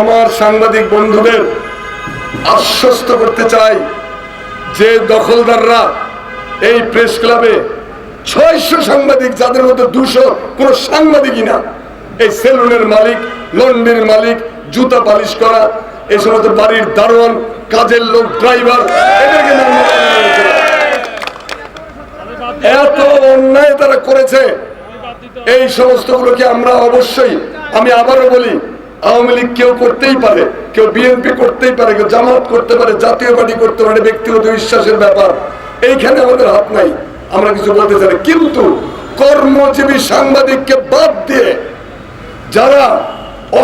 আমার সাংবাদিক বন্ধুদের আশ্বস্ত করতে চাই যে দখলদাররা এই প্রেস ক্লাবে 600 সাংবাদিক, যাদের মধ্যে 200 কোন সাংবাদিকই না, এই সেলুনের মালিক, লন্ডনের মালিক, জুতা পালিশ করা, এই সমস্ত বাড়ির দারোয়ান, কাজের লোক, ড্রাইভার, এদেরকে এত অন্যায় তারা করেছে। এই সমস্ত গুলোকে আমরা অবশ্যই, আমি আবারও বলি, আওয়ামী লীগ কেউ করতেই পারে, কেউ বিএনপি করতেই পারে, কেউ জামাত করতে পারে, জাতীয় পার্টি করতে পারে, ব্যক্তিগত বিশ্বাসের ব্যাপার, এইখানে আমাদের হাত নাই, আমরা কিছু বলতে চাই। কিন্তু কর্মজীবী সাংবাদিককে বাদ দিয়ে যারা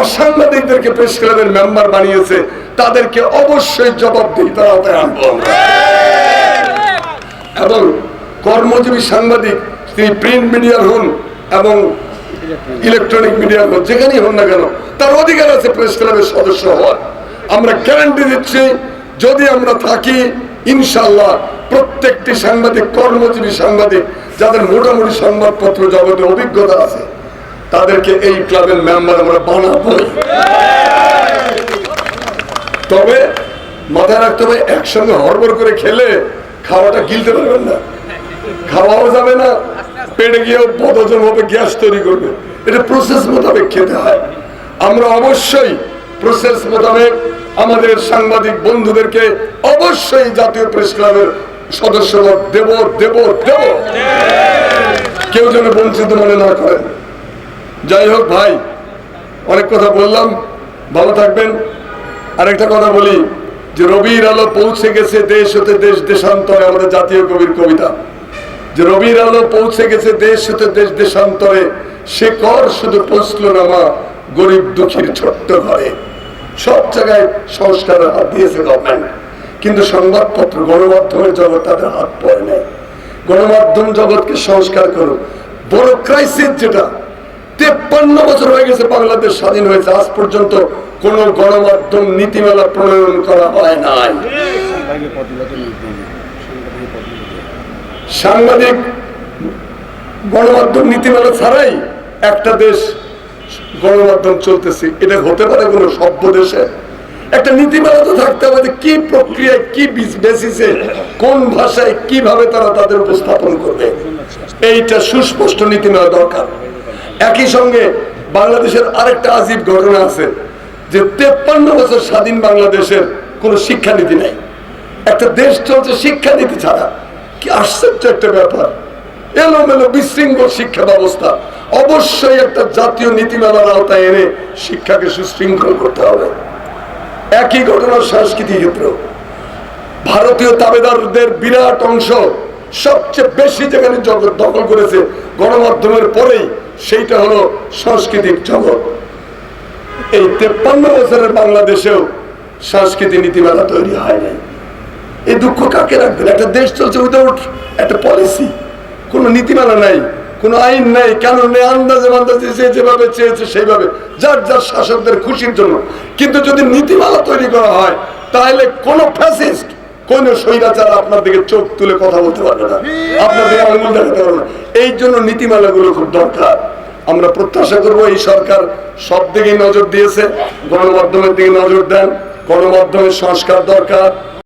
অসাংবাদিকদেরকে প্রেস ক্লাবের মেম্বার বানিয়েছে তাদেরকে অবশ্যই জবাবদিহিতার আওতায় আনবো আমরা। এবং কর্মজীবী সাংবাদিক, তিনি প্রিন্ট মিডিয়ার হন এবং ইলেকট্রনিক মিডিয়ার হন, যেখানেই হন না কেন, তার অধিকার আছে প্রেস ক্লাবের সদস্য হওয়ার। আমরা গ্যারান্টি দিচ্ছি, যদি আমরা থাকি, ইনশাআল্লাহ প্রত্যেকটি সাংবাদিক, কর্মজীবী সাংবাদিক, যাদের মোটামুটি সংবাদপত্র জগতে অভিজ্ঞতা আছে, তাদেরকে এই ক্লাবের মেম্বার আমরা বানাবো। তবে মাথায় রাখতে হবে, একসঙ্গে হড়বড় করে খেলে খাওয়াটা গিলতে পারবেন না, খাওয়াও যাবে না, পেটে গিয়েও বদহজম হবে, গ্যাস তৈরি করবে। এটা প্রসেস মোতাবেক খেতে হয়। আমরা অবশ্যই প্রসেস মোতাবেক আমাদের সাংবাদিক বন্ধুদেরকে অবশ্যই জাতীয় প্রেস ক্লাবের সদস্যপদ দেব দেব দেব, কেউ যেন বঞ্চিত মনে না করেন। যাই হোক ভাই, অনেক কথা বললাম, ভালো থাকবেন। আরেকটা কথা বলি যে রবির আলো পৌঁছে গেছে দেশ হতে দেশ দেশান্তরে, আমাদের জাতীয় কবির কবিতা, যে রবির আলো পৌঁছে গেছে দেশ হতে দেশ দেশান্তরে, সে কর শুধু পৌঁছল না মা গরিব দুঃখীর ছোট্ট ঘরে। সব জায়গায় সংস্কারের হাত দিয়েছে গভর্নমেন্ট, কিন্তু সংবাদপত্র, গণমাধ্যমের জগৎ তাদের হাত পড়ে নেই। গণমাধ্যম জগৎকে সংস্কার করুন। বড় ক্রাইসিস যেটা, 53 বছর হয়ে গেছে বাংলাদেশ স্বাধীন হয়েছে, আজ পর্যন্ত কোন গণমাধ্যম নীতিমালা প্রণয়ন করা হয় নাই। সাংবাদিক গণমাধ্যম নীতিমালা ছাড়াই একটা দেশ গণমাধ্যম চলতেছে, এটা হতে পারে কোন সভ্য দেশে? একটা নীতিমালা তো থাকতে হবে, কি প্রক্রিয়ায়, কি বেসিসে, কোন ভাষায়, কিভাবে তারা তাদের উপস্থাপন করবে, এইটা সুস্পষ্ট নীতিমালা দরকার। একই সঙ্গে বাংলাদেশের আরেকটা আজীব ঘটনা আছে যে 53 বছর স্বাধীন বাংলাদেশের কোন শিক্ষানীতি নাই। একটা দেশ চলছে শিক্ষানীতি ছাড়া, কি আশ্চর্য একটা ব্যাপার, এলোমেলো বিশৃঙ্খল শিক্ষা ব্যবস্থা। অবশ্যই একটা জাতীয় নীতিমালার আওতায় এনে শিক্ষাকে সুশৃঙ্খল করতে হবে। একই ঘটনা সংস্কৃতি ক্ষেত্র, ভারতীয় তাবেদারদের বিরাট অংশ সবচেয়ে বেশি যেখানে জগৎ দখল করেছে গণমাধ্যমের পরেই, সেইটা হলো সাংস্কৃতিক জগৎ। এই 53 বছরের বাংলাদেশেও সংস্কৃতি নীতিমালা তৈরি হয় নাই। এই দুঃখ কাকে রাখবেন? একটা দেশ চলছে উইদাউট একটা পলিসি, কোন নীতিমালা নাই, কোন আইন নাই, কানুন নেই, আন্দাজে মান্দাজে যেভাবে চেয়েছে সেইভাবে, যার যার শাসকদের খুশির জন্য। কিন্তু যদি নীতিমালা তৈরি করা হয়, তাহলে কোন ফ্যাসিস্ট, কোন স্বৈরাচার আপনার দিকে চোখ তুলে কথা বলতে পারবে না, আপনার দিকে আঙুল দেখাতে পারবে না। এই জন্য নীতিমালাগুলো খুব দরকার। আমরা প্রত্যাশা করবো এই সরকার সব দিকে নজর দিয়েছে, গণমাধ্যমের দিকে নজর দেন, গণমাধ্যমের সংস্কার দরকার।